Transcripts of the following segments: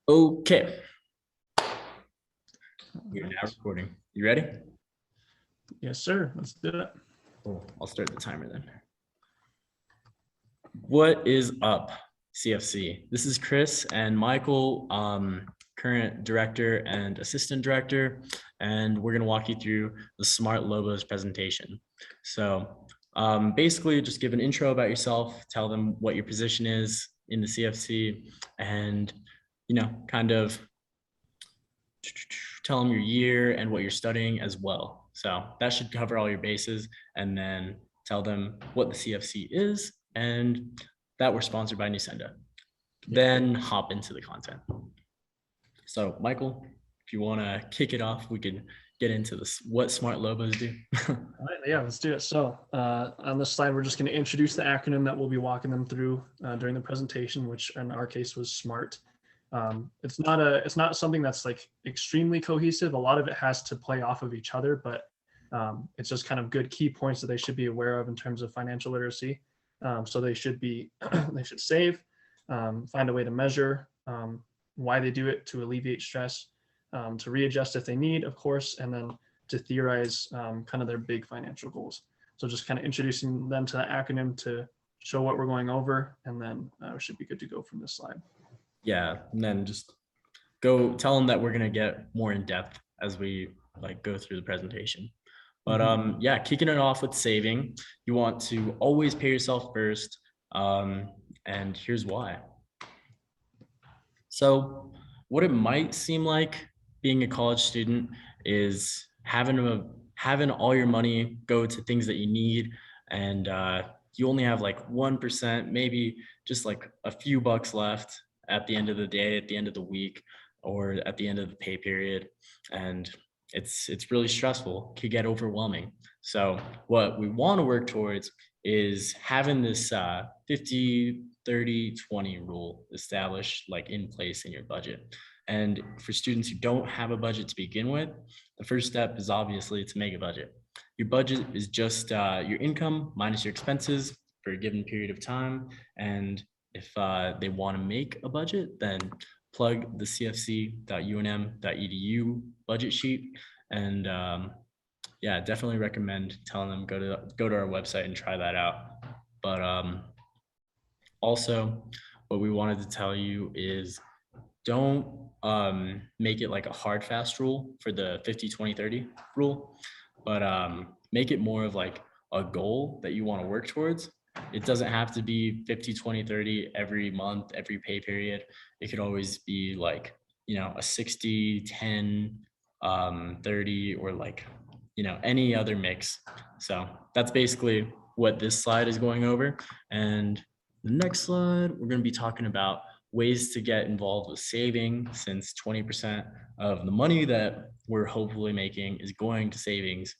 Okay, we're now recording. You ready? Yes, sir. Let's do it. Cool. I'll start the timer then. What is up, CFC? This is Chris and Michael, current director and assistant director, and we're going to walk you through the S.M.A.R.T. Lobos presentation. So basically just give an intro about yourself, tell them what your position is in the CFC, and, kind of tell them your year and what you're studying as well. So that should cover all your bases, and then tell them what the CFC is and that we're sponsored by Nusenda. Then hop into the content. So Michael, if you want to kick it off, we could get into this. What S.M.A.R.T. Lobos do. All right, yeah, let's do it. So on this slide, we're just going to introduce the acronym that we'll be walking them through during the presentation, which in our case was SMART. It's not something that's like extremely cohesive. A lot of it has to play off of each other, but it's just kind of good key points that they should be aware of in terms of financial literacy. So they should save, find a way to measure, why they do it to alleviate stress, to readjust if they need, of course, and then to theorize kind of their big financial goals. So just kind of introducing them to the acronym to show what we're going over, and then we should be good to go from this slide. Yeah, and then just go tell them that we're going to get more in depth as we go through the presentation. But yeah, kicking it off with saving, you want to always pay yourself first. And here's why. So what it might seem like being a college student is having all your money go to things that you need, and you only have like 1%, maybe just like a few bucks left at the end of the day, at the end of the week, or at the end of the pay period. And it's really stressful, could get overwhelming. So what we want to work towards is having this 50, 30, 20 rule established in place in your budget. And for students who don't have a budget to begin with, the first step is obviously to make a budget. Your budget is just your income minus your expenses for a given period of time. And if they want to make a budget, then plug the cfc.unm.edu budget sheet. And yeah, definitely recommend telling them go to our website and try that out. But also, what we wanted to tell you is don't make it like a hard fast rule for the 50, 20, 30 rule, but make it more of like a goal that you want to work towards. It doesn't have to be 50, 20, 30 every month, every pay period. It could always be like, a 60, 10, 30, or any other mix. So that's basically what this slide is going over. And the next slide, we're going to be talking about ways to get involved with saving, since 20% of the money that we're hopefully making is going to savings,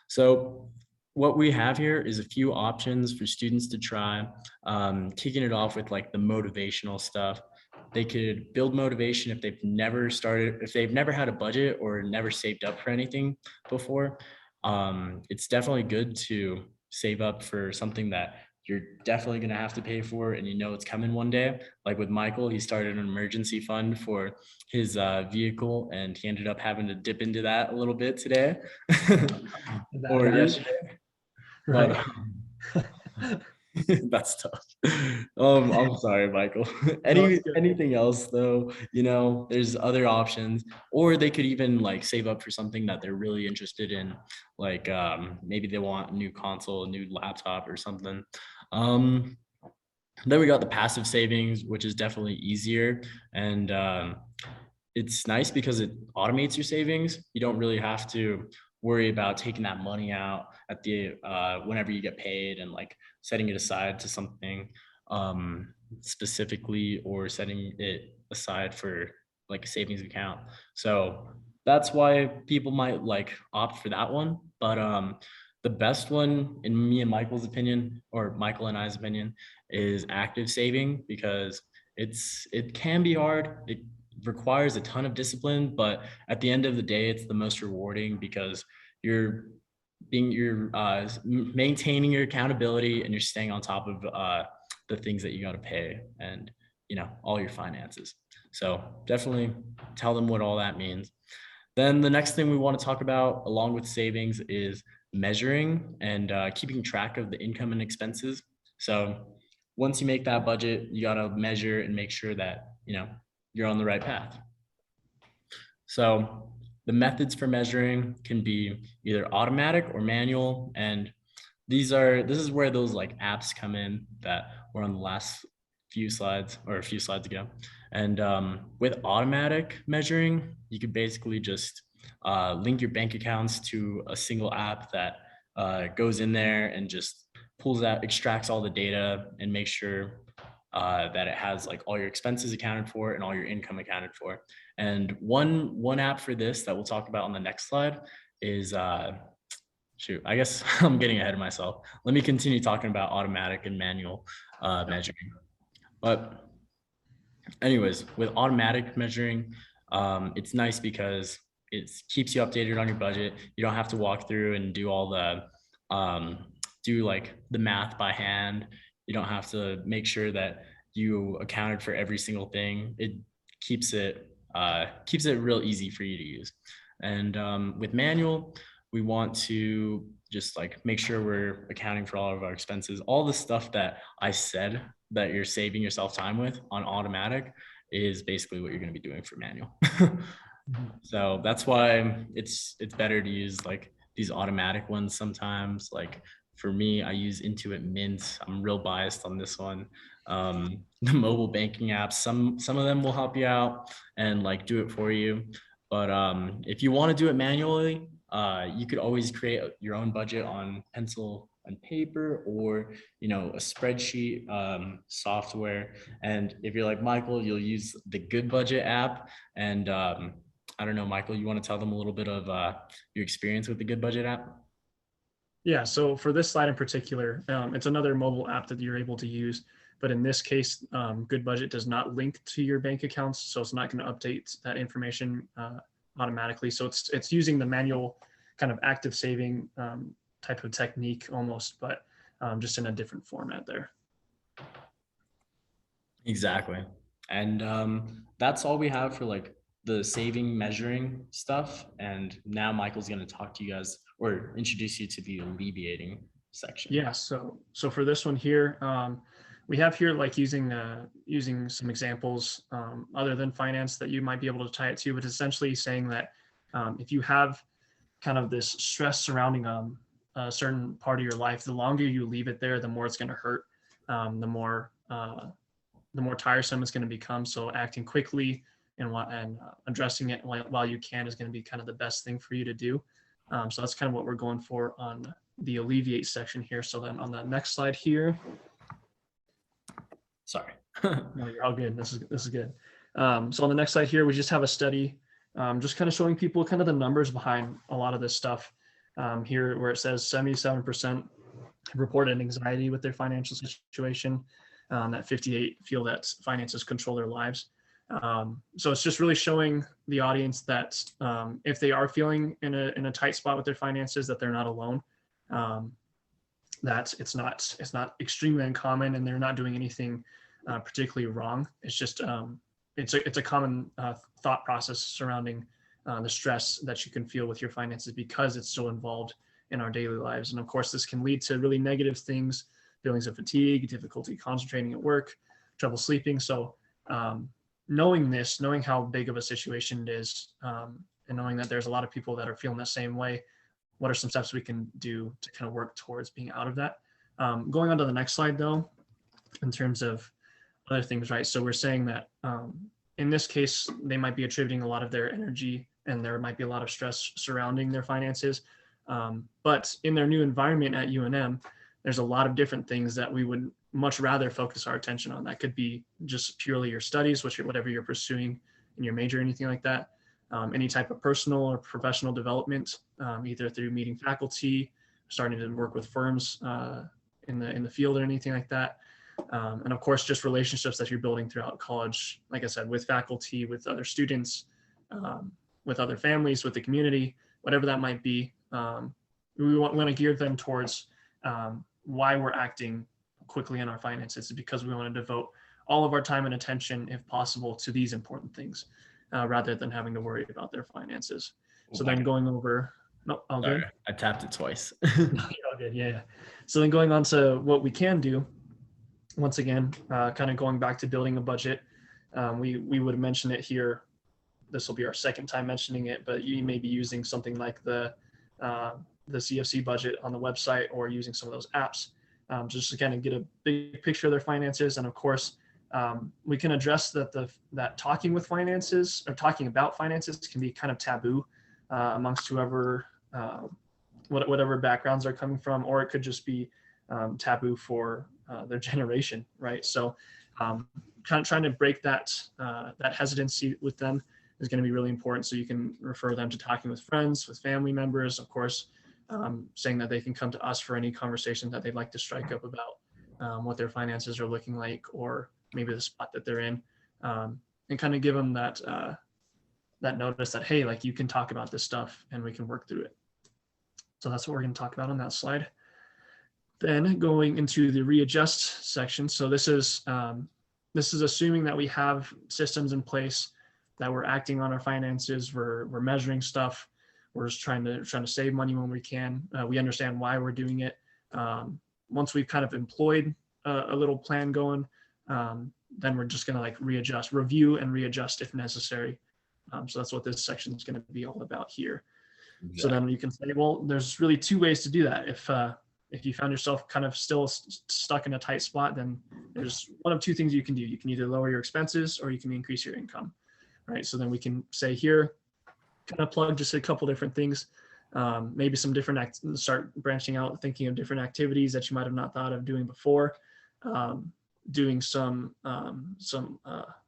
So what we have here is a few options for students to try, kicking it off with the motivational stuff. They could build motivation if they've never had a budget or never saved up for anything before. It's definitely good to save up for something that you're definitely going to have to pay for, and it's coming one day. Like with Michael, he started an emergency fund for his vehicle, and he ended up having to dip into that a little bit today or yesterday. Right. But that's tough. I'm sorry, Michael. Anything else though, there's other options, or they could even save up for something that they're really interested in, maybe they want a new console, a new laptop or something. Then we got the passive savings, which is definitely easier, and it's nice because it automates your savings. You don't really have to worry about taking that money out at the whenever you get paid, and setting it aside to something specifically, or setting it aside for a savings account. So that's why people might opt for that one. But the best one, in me and Michael's opinion, or Michael and I's opinion, is active saving, because it can be hard. It requires a ton of discipline, but at the end of the day, it's the most rewarding, because you're maintaining your accountability, and you're staying on top of the things that you got to pay. And all your finances. So definitely tell them what all that means. Then the next thing we want to talk about along with savings is measuring and keeping track of the income and expenses. So once you make that budget, you got to measure and make sure that, you're on the right path. So the methods for measuring can be either automatic or manual. And this is where those like apps come in that were on the last few slides or a few slides ago. And with automatic measuring, you could basically just link your bank accounts to a single app that goes in there and just extracts all the data and makes sure that it has like all your expenses accounted for and all your income accounted for. And one app for this that we'll talk about on the next slide is shoot, I guess I'm getting ahead of myself. Let me continue talking about automatic and manual measuring. But anyways, with automatic measuring, it's nice because it keeps you updated on your budget. You don't have to walk through and do all do like the math by hand. You don't have to make sure that you accounted for every single thing. It keeps it real easy for you to use. And with manual, we want to just like make sure we're accounting for all of our expenses. All the stuff that I said that you're saving yourself time with on automatic is basically what you're going to be doing for manual. So that's why it's better to use like these automatic ones sometimes. Like for me, I use Intuit Mint. I'm real biased on this one. The mobile banking apps, some of them will help you out and like do it for you. But if you want to do it manually, you could always create your own budget on pencil and paper, or a spreadsheet software. And if you're like Michael, you'll use the Good Budget app. And I don't know, Michael, you want to tell them a little bit of your experience with the Good Budget app? Yeah, so for this slide in particular, it's another mobile app that you're able to use. But in this case, Good Budget does not link to your bank accounts, so it's not going to update that information automatically. So it's using the manual kind of active saving type of technique almost, but just in a different format there. Exactly. And that's all we have for like the saving measuring stuff. And now Michael's going to talk to you guys or introduce you to the alleviating section. Yeah, so for this one here, we have here like using some examples other than finance that you might be able to tie it to, but essentially saying that if you have kind of this stress surrounding a certain part of your life, the longer you leave it there, the more it's going to hurt, the more tiresome it's going to become. So acting quickly and addressing it while you can is going to be kind of the best thing for you to do. So that's kind of what we're going for on the alleviate section here. So then on the next slide here. Sorry. No, you're all good. This is good. So on the next slide here, we just have a study, just kind of showing people kind of the numbers behind a lot of this stuff here, where it says 77% have reported anxiety with their financial situation, that 58 feel that finances control their lives. So it's just really showing the audience that if they are feeling in a tight spot with their finances, that they're not alone. That it's not extremely uncommon, and they're not doing anything particularly wrong. It's just it's a common thought process surrounding the stress that you can feel with your finances because it's so involved in our daily lives. And of course, this can lead to really negative things, feelings of fatigue, difficulty concentrating at work, trouble sleeping. So knowing how big of a situation it is, and knowing that there's a lot of people that are feeling the same way, what are some steps we can do to kind of work towards being out of that? Going on to the next slide though, in terms of other things, right? So we're saying that in this case, they might be attributing a lot of their energy, and there might be a lot of stress surrounding their finances. But in their new environment at UNM, there's a lot of different things that we would much rather focus our attention on. That could be just purely your studies, whatever you're pursuing in your major, anything like that. Any type of personal or professional development, either through meeting faculty, starting to work with firms in the field or anything like that. And of course, just relationships that you're building throughout college, like I said, with faculty, with other students, with other families, with the community, whatever that might be. We want to gear them towards why we're acting quickly in our finances, because we want to devote all of our time and attention, if possible, to these important things, rather than having to worry about their finances. So then going over, no, all Sorry, good. I tapped it twice. No, you're all good. Yeah, yeah. So then going on to what we can do, once again, kind of going back to building a budget, we would mention it here. This will be our second time mentioning it, but you may be using something like the CFC budget on the website, or using some of those apps, just to kind of get a big picture of their finances. And of course, we can address that talking with finances, or talking about finances, can be kind of taboo amongst whoever, whatever backgrounds they're coming from, or it could just be taboo for their generation, right? So kind of trying to break that hesitancy with them is going to be really important. So you can refer them to talking with friends, with family members, of course, saying that they can come to us for any conversation that they'd like to strike up about what their finances are looking like, or maybe the spot that they're in, and kind of give them that notice that, hey, like, you can talk about this stuff and we can work through it. So that's what we're going to talk about on that slide. Then going into the readjust section. So this is assuming that we have systems in place, that we're acting on our finances, we're measuring stuff, we're just trying to save money when we can. We understand why we're doing it. Once we've kind of employed a little plan going, then we're just going to like review and readjust if necessary. So that's what this section is going to be all about here. Exactly. So then you can say, well, there's really two ways to do that. If you found yourself kind of still stuck in a tight spot, then there's one of two things you can do. You can either lower your expenses, or you can increase your income, right? So then we can say here, kind of plug just a couple different things, maybe some different start branching out, thinking of different activities that you might have not thought of doing before, doing some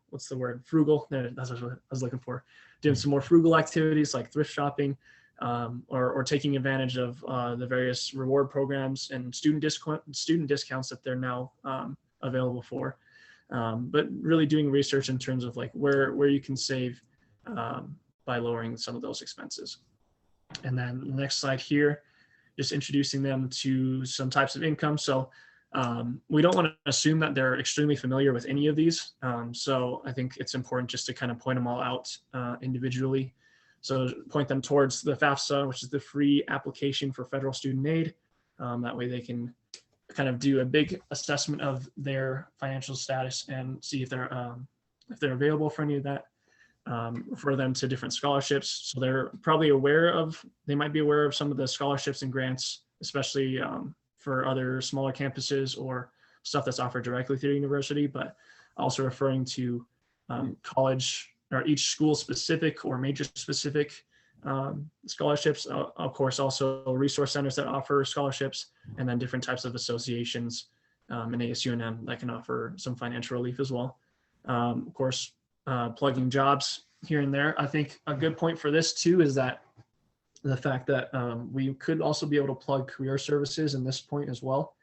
what's the word? Frugal. That's what I was looking for. Doing some more frugal activities like thrift shopping, or taking advantage of the various reward programs and student discounts that they're now available for. But really doing research in terms of like where you can save by lowering some of those expenses. And then the next slide here, just introducing them to some types of income. So we don't want to assume that they're extremely familiar with any of these. So I think it's important just to kind of point them all out individually. So point them towards the FAFSA, which is the free application for federal student aid. That way they can kind of do a big assessment of their financial status and see if they're available for any of that. Refer them to different scholarships. So they're probably they might be aware of some of the scholarships and grants, especially for other smaller campuses or stuff that's offered directly through the university, but also referring to college or each school specific or major specific scholarships. Of course, also resource centers that offer scholarships, and then different types of associations in ASUNM that can offer some financial relief as well. Of course, plugging jobs here and there. I think a good point for this too is that the fact that we could also be able to plug career services in this point as well,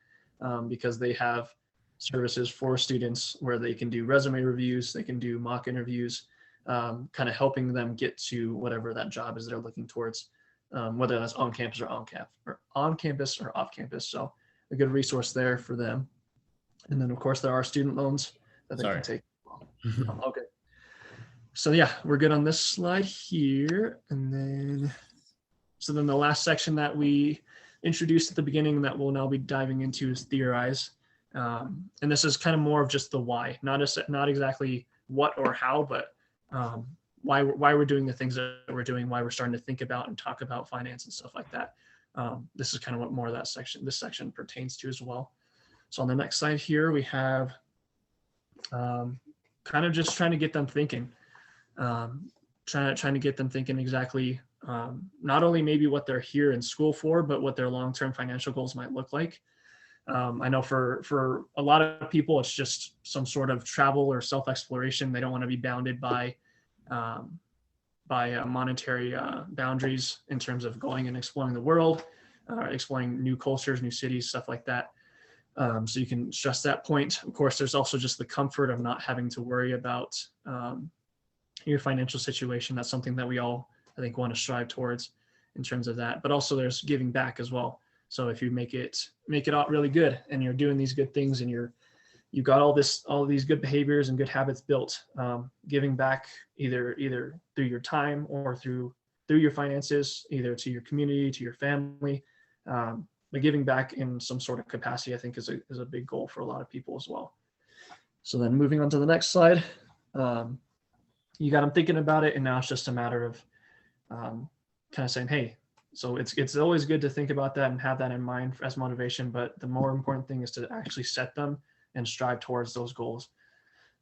because they have services for students where they can do resume reviews, they can do mock interviews, kind of helping them get to whatever that job is they're looking towards, whether that's on campus or off campus. So a good resource there for them. And then of course there are student loans that they can take. Okay. So yeah, we're good on this slide here. And then the last section that we introduced at the beginning that we'll now be diving into is theorize. And this is kind of more of just the why, not exactly what or how, but why we're doing the things that we're doing, why we're starting to think about and talk about finance and stuff like that. This is kind of what more of this section pertains to as well. So on the next slide here, we have kind of just trying to get them thinking, trying to get them thinking exactly not only maybe what they're here in school for, but what their long-term financial goals might look like. I know for a lot of people, it's just some sort of travel or self-exploration. They don't want to be bounded by monetary boundaries in terms of going and exploring the world, exploring new cultures, new cities, stuff like that. So you can stress that point. Of course, there's also just the comfort of not having to worry about your financial situation. That's something that we all, I think, want to strive towards in terms of that. But also there's giving back as well. So if you make it out really good and you're doing these good things and you're you got all these good behaviors and good habits built. Giving back either through your time or through your finances, either to your community, to your family. But giving back in some sort of capacity, I think, is a big goal for a lot of people as well. So then moving on to the next slide, you got them thinking about it, and now it's just a matter of kind of saying, hey, so it's always good to think about that and have that in mind as motivation, but the more important thing is to actually set them and strive towards those goals.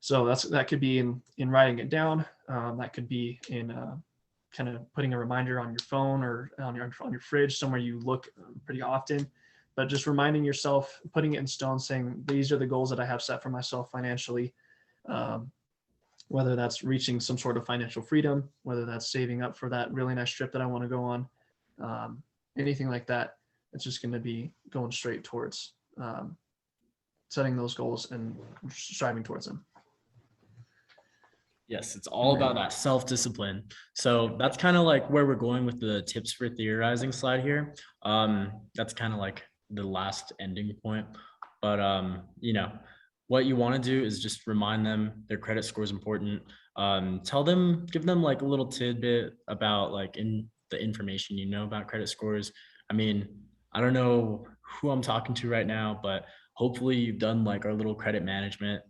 So that could be in writing it down. That could be in kind of putting a reminder on your phone or on your fridge, somewhere you look pretty often. But just reminding yourself, putting it in stone, saying these are the goals that I have set for myself financially. Whether that's reaching some sort of financial freedom, whether that's saving up for that really nice trip that I want to go on, anything like that. It's just going to be going straight towards setting those goals and striving towards them. Yes, it's all about that self-discipline. So that's kind of like where we're going with the tips for theorizing slide here. That's kind of like the last ending point. But what you want to do is just remind them their credit score is important. Give them like a little tidbit about like in the information about credit scores. I mean, I don't know who I'm talking to right now, but hopefully you've done like our little credit management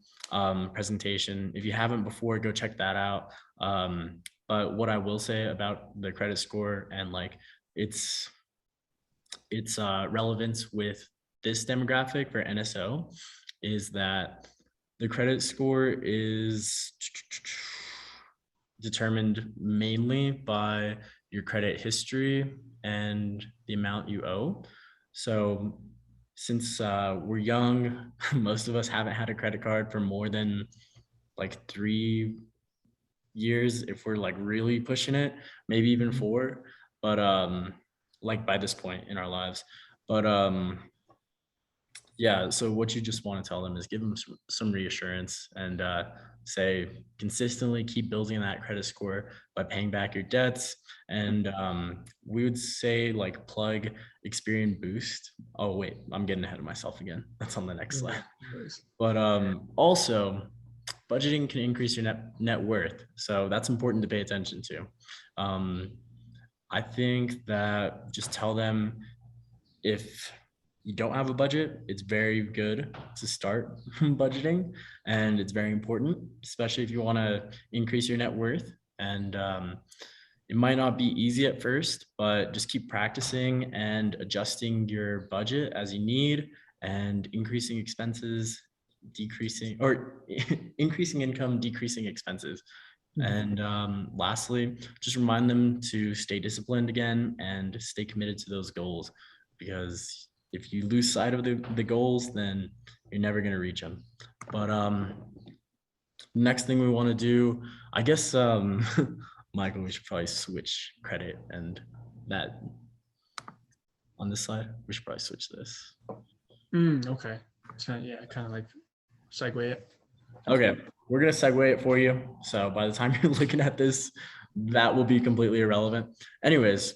presentation. If you haven't before, go check that out. But what I will say about the credit score and like its relevance with this demographic for NSO is that the credit score is determined mainly by your credit history and the amount you owe. So since we're young, most of us haven't had a credit card for more than like 3 years if we're like really pushing it, maybe even 4, but like by this point in our lives. But yeah, so what you just want to tell them is give them some reassurance and say consistently keep building that credit score by paying back your debts. And we would say like plug Experian Boost. Oh wait, I'm getting ahead of myself again. That's on the next slide. But also budgeting can increase your net worth. So that's important to pay attention to. I think that just tell them if you don't have a budget, it's very good to start budgeting, and it's very important, especially if you want to increase your net worth. And it might not be easy at first, but just keep practicing and adjusting your budget as you need, and increasing expenses, decreasing or increasing income, decreasing expenses. And lastly, just remind them to stay disciplined again and stay committed to those goals, because if you lose sight of the goals, then you're never going to reach them. But next thing we want to do, I guess, Michael, we should probably switch credit and that on this side. We should probably switch this. Okay. So yeah, kind of like segue it. Okay, we're going to segue it for you. So by the time you're looking at this, that will be completely irrelevant. Anyways,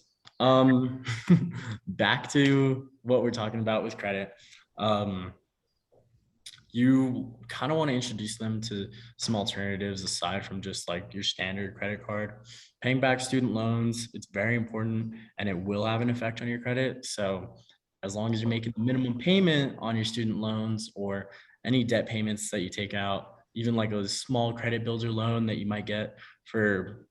back to what we're talking about with credit. You kind of want to introduce them to some alternatives aside from just like your standard credit card. Paying back student loans, it's very important, and it will have an effect on your credit. So as long as you're making the minimum payment on your student loans or any debt payments that you take out, even like a small credit builder loan that you might get for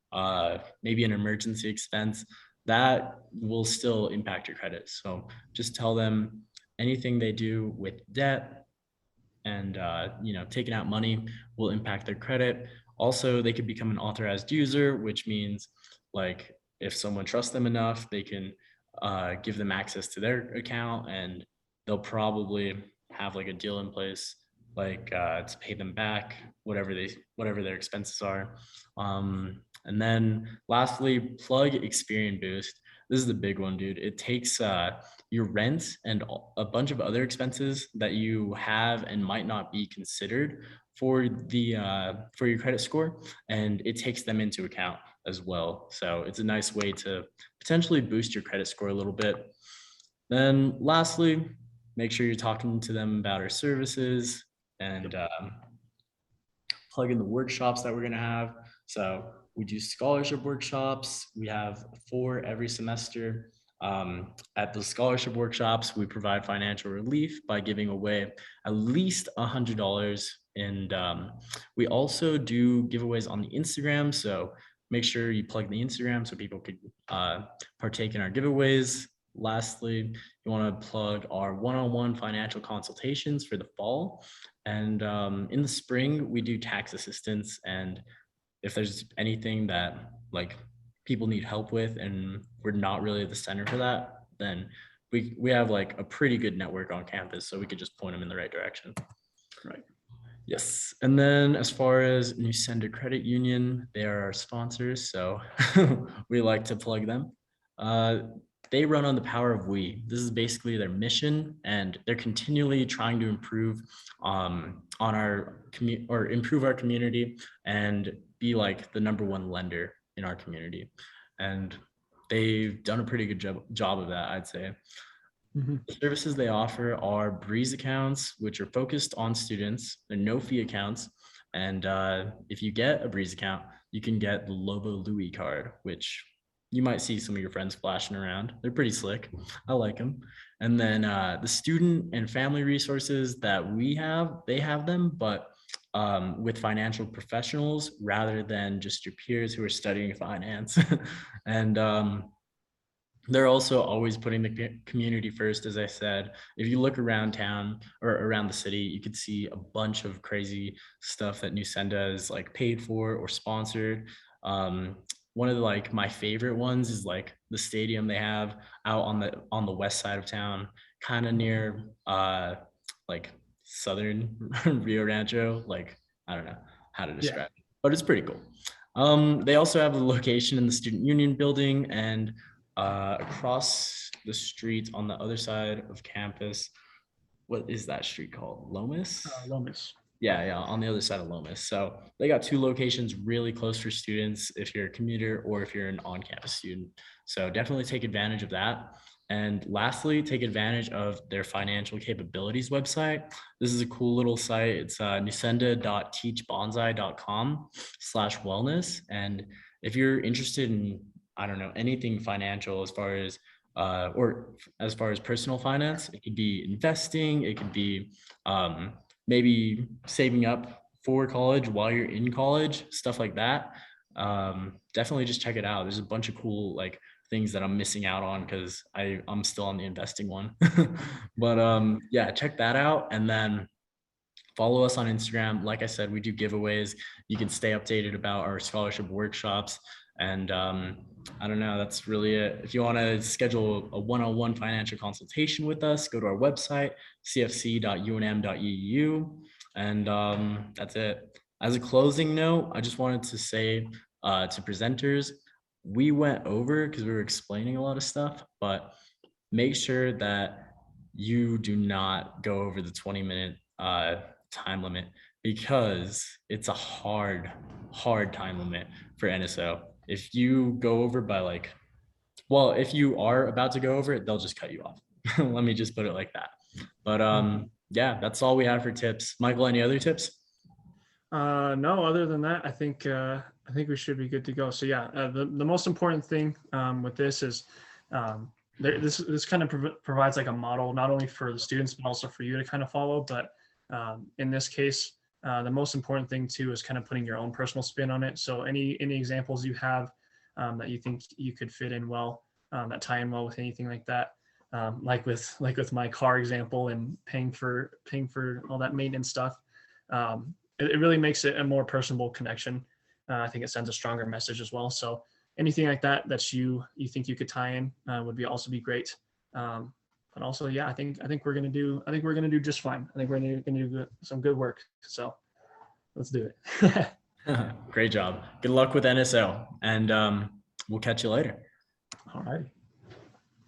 maybe an emergency expense, that will still impact your credit. So just tell them anything they do with debt and taking out money will impact their credit. Also, they could become an authorized user, which means like if someone trusts them enough, they can give them access to their account, and they'll probably have like a deal in place, like to pay them back whatever their expenses are. And then lastly, plug Experian Boost. This is the big one, dude. It takes your rent and a bunch of other expenses that you have and might not be considered for your credit score, and it takes them into account as well. So it's a nice way to potentially boost your credit score a little bit. Then lastly, make sure you're talking to them about our services. and plug in the workshops that we're going to have. So we do scholarship workshops. We have 4 every semester. At the scholarship workshops, we provide financial relief by giving away at least $100. And we also do giveaways on the Instagram. So make sure you plug the Instagram so people could partake in our giveaways. Lastly, you want to plug our one-on-one financial consultations for the fall. And in the spring, we do tax assistance. And if there's anything that like people need help with and we're not really the center for that, then we have like a pretty good network on campus. So we could just point them in the right direction. Right. Yes. And then as far as New Sender Credit Union, they are our sponsors. So we like to plug them. They run on the power of we. This is basically their mission, and they're continually trying to improve on our community or improve our community and be like the #1 lender in our community. And they've done a pretty good job of that, I'd say. Mm-hmm. The services they offer are Breeze accounts, which are focused on students. They're no fee accounts. And if you get a Breeze account, you can get the Lobo Louis card, which you might see some of your friends flashing around. They're pretty slick. I like them. And then the student and family resources that we have, they have them, but with financial professionals rather than just your peers who are studying finance. And they're also always putting the community first, as I said. If you look around town or around the city, you could see a bunch of crazy stuff that Nusenda is like paid for or sponsored. One of the, like my favorite ones is like the stadium they have out on the west side of town, kind of near like southern Rio Rancho. Like I don't know how to describe it, but it's pretty cool. They also have a location in the Student Union building and across the street on the other side of campus. What is that street called? Lomas? Lobos. Yeah, on the other side of Lomas. So they got 2 locations really close for students if you're a commuter or if you're an on-campus student. So definitely take advantage of that. And lastly, take advantage of their financial capabilities website. This is a cool little site. It's nusenda.teachbonsai.com/wellness. And if you're interested in, I don't know, anything financial as far as personal finance, it could be investing, it could be maybe saving up for college while you're in college, stuff like that. Definitely just check it out. There's a bunch of cool like things that I'm missing out on because I'm still on the investing one. But yeah, check that out. And then follow us on Instagram. Like I said, we do giveaways. You can stay updated about our scholarship workshops. And I don't know, that's really it. If you want to schedule a one-on-one financial consultation with us, go to our website, cfc.unm.edu. And that's it. As a closing note, I just wanted to say to presenters, we went over because we were explaining a lot of stuff, but make sure that you do not go over the 20-minute time limit because it's a hard time limit for NSO. If you go over by like, well, if you are about to go over it, they'll just cut you off. Let me just put it like that. But yeah, that's all we have for tips. Michael, any other tips? No, other than that, I think we should be good to go. So yeah, the most important thing with this is this kind of provides like a model not only for the students but also for you to kind of follow. But in this case, the most important thing too is kind of putting your own personal spin on it. So any examples you have that you think you could fit in well, that tie in well with anything like that, like with my car example and paying for all that maintenance stuff. It really makes it a more personable connection. I think it sends a stronger message as well. So anything like that you think you could tie in would also be great. But also, yeah, I think we're gonna do just fine. I think we're gonna do some good work. So let's do it. Great job. Good luck with NSO, and we'll catch you later. All right.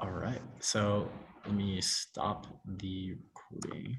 All right. So let me stop the recording.